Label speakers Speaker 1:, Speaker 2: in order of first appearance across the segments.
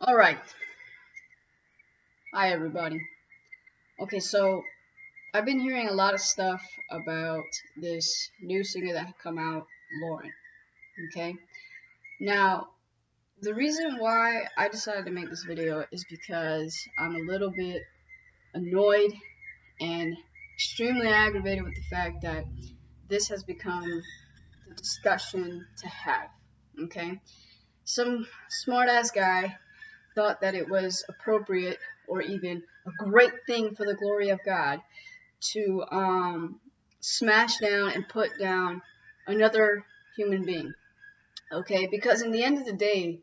Speaker 1: All right. Hi, everybody. Okay, so I've been hearing a lot of stuff about this new singer that had come out, Lauren. Okay, now the reason why I decided to make this video is because I'm a little bit annoyed and extremely aggravated with the fact that this has become the discussion to have. Okay, some smart ass guy thought that it was appropriate or even a great thing for the glory of God to smash down and put down another human being. Okay, because in the end of the day,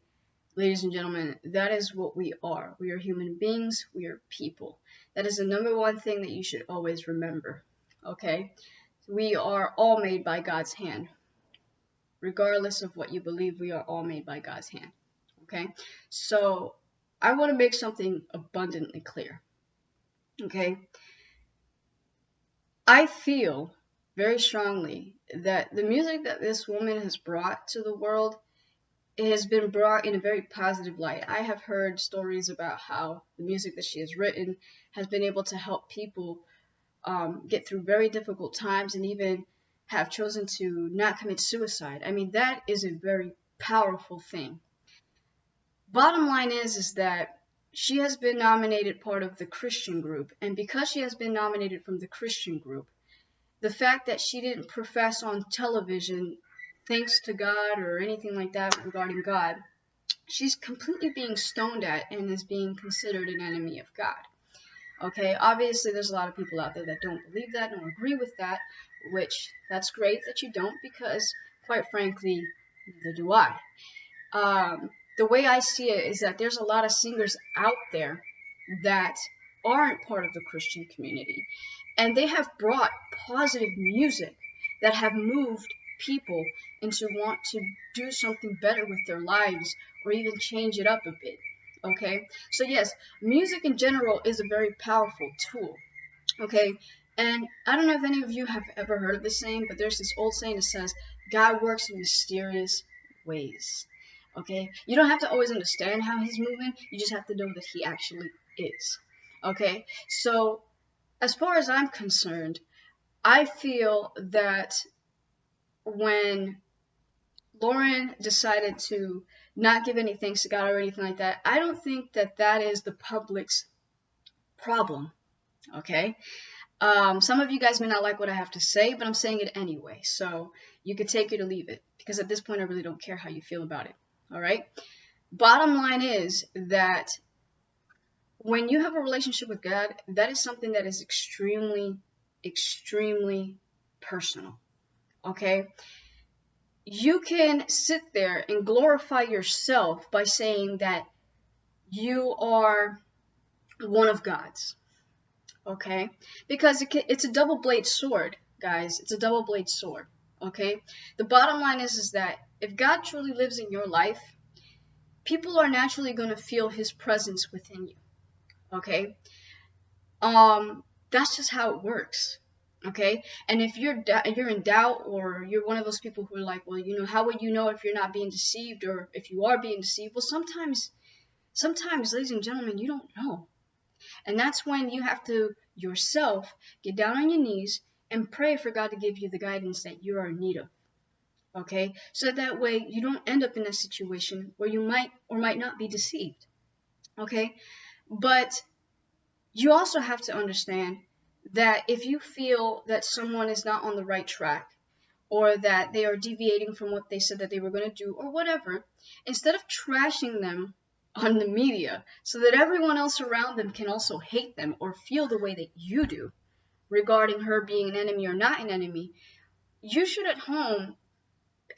Speaker 1: ladies and gentlemen, that is what we are. We are human beings, we are people. That is the number one thing that you should always remember. Okay, we are all made by God's hand. Regardless of what you believe, we are all made by God's hand. Okay, so I want to make something abundantly clear. Okay, I feel very strongly that the music that this woman has brought to the world has been brought in a very positive light. I have heard stories about how the music that she has written has been able to help people get through very difficult times and even have chosen to not commit suicide. I mean, that is a very powerful thing. Bottom line is that she has been nominated part of the Christian group, and because she has been nominated from the Christian group, the fact that she didn't profess on television thanks to God or anything like that regarding God, she's completely being stoned at and is being considered an enemy of God. Okay, obviously there's a lot of people out there that don't believe that, don't agree with that, which that's great that you don't, because quite frankly, neither do I. The way I see it is that there's a lot of singers out there that aren't part of the Christian community, and they have brought positive music that have moved people into want to do something better with their lives or even change it up a bit. Okay, so yes, music in general is a very powerful tool. Okay, and I don't know if any of you have ever heard of this saying, but there's this old saying that says God works in mysterious ways. Okay, you don't have to always understand how he's moving, you just have to know that he actually is. Okay, so as far as I'm concerned, I feel that when Lauren decided to not give any thanks to God or anything like that, I don't think that that is the public's problem. Okay, some of you guys may not like what I have to say, but I'm saying it anyway, so you could take it or leave it, because at this point I really don't care how you feel about it. All right, bottom line is that when you have a relationship with God, that is something that is extremely, extremely personal. Okay, you can sit there and glorify yourself by saying that you are one of God's. Okay, because it's a double-bladed sword, guys. It's a double-bladed sword. Okay, the bottom line is that if God truly lives in your life, people are naturally going to feel his presence within you. Okay, that's just how it works. Okay, and if you're in doubt, or you're one of those people who are like, well, how would you know if you're not being deceived, or if you are being deceived? Well, sometimes, ladies and gentlemen, you don't know. And that's when you have to yourself get down on your knees and pray for God to give you the guidance that you are in need of. Okay? So that way you don't end up in a situation where you might or might not be deceived. Okay? But you also have to understand that if you feel that someone is not on the right track, or that they are deviating from what they said that they were going to do, or whatever, instead of trashing them on the media so that everyone else around them can also hate them or feel the way that you do regarding her being an enemy or not an enemy, you should at home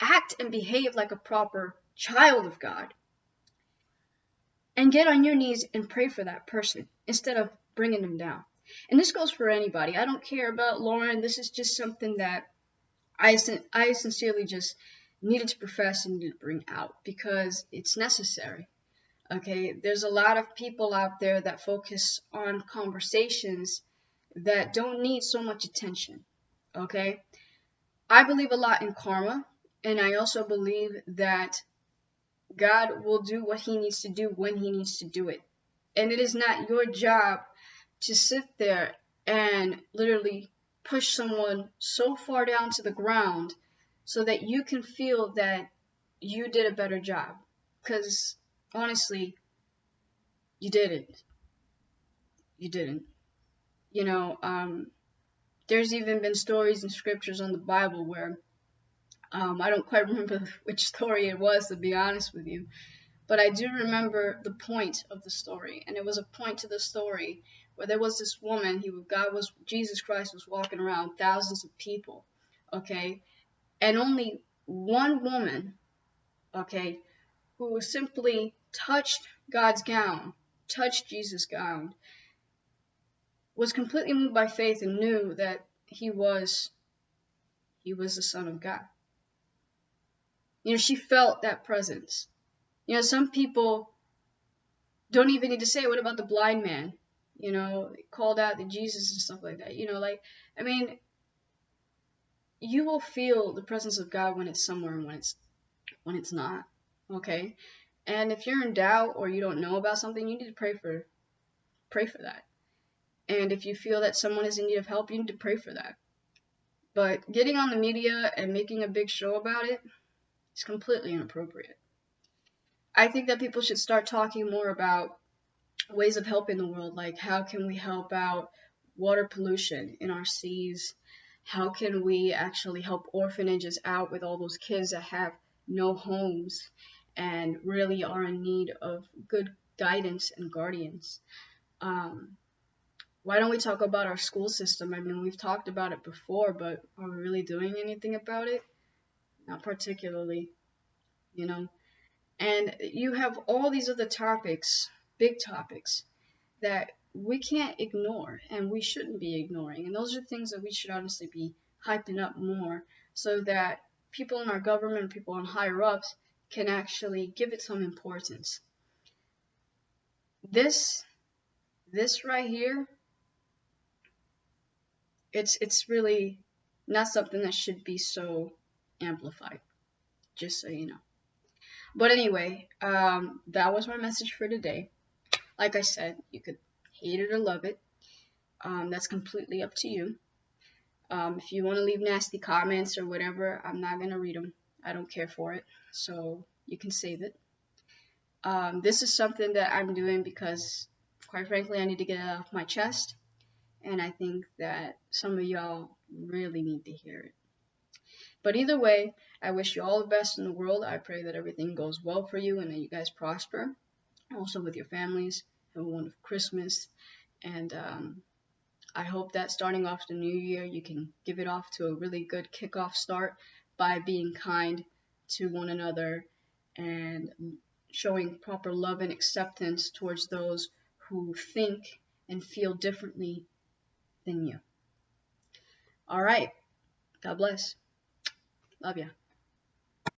Speaker 1: act and behave like a proper child of God and get on your knees and pray for that person instead of bringing them down. And this goes for anybody. I don't care about Lauren. This is just something that I sincerely just needed to profess and needed to bring out because it's necessary. Okay, there's a lot of people out there that focus on conversations that don't need so much attention. Okay, I believe a lot in karma, and I also believe that God will do what he needs to do when he needs to do it. And it is not your job to sit there and literally push someone so far down to the ground so that you can feel that you did a better job. Because honestly, you didn't. You didn't. You know, there's even been stories and scriptures on the Bible where I don't quite remember which story it was, to be honest with you, but I do remember the point of the story, and it was a point to the story where there was this woman. Jesus Christ was walking around thousands of people, okay, and only one woman, okay, who simply touched God's gown, touched Jesus' gown, was completely moved by faith and knew that he was the Son of God. You know, she felt that presence. You know, some people don't even need to say, what about the blind man? You know, called out to Jesus and stuff like that. You know, like, I mean, you will feel the presence of God when it's somewhere and when it's not. Okay? And if you're in doubt or you don't know about something, you need to pray for that. And if you feel that someone is in need of help, you need to pray for that. But getting on the media and making a big show about it is completely inappropriate. I think that people should start talking more about ways of helping the world, like how can we help out water pollution in our seas? How can we actually help orphanages out with all those kids that have no homes and really are in need of good guidance and guardians? Why don't we talk about our school system? I mean, we've talked about it before, but are we really doing anything about it? Not particularly, you know. And you have all these other topics, big topics, that we can't ignore and we shouldn't be ignoring. And those are things that we should honestly be hyping up more so that people in our government, people on higher ups can actually give it some importance. This right here, it's really not something that should be so amplified, just so you know. But anyway, that was my message for today. Like I said, you could hate it or love it. That's completely up to you. If you want to leave nasty comments or whatever, I'm not going to read them. I don't care for it. So you can save it. This is something that I'm doing because, quite frankly, I need to get it off my chest. And I think that some of y'all really need to hear it. But either way, I wish you all the best in the world. I pray that everything goes well for you and that you guys prosper. Also with your families. Have a wonderful Christmas. And I hope that starting off the new year, you can give it off to a really good kickoff start by being kind to one another and showing proper love and acceptance towards those who think and feel differently than you. All right. God bless. Love ya.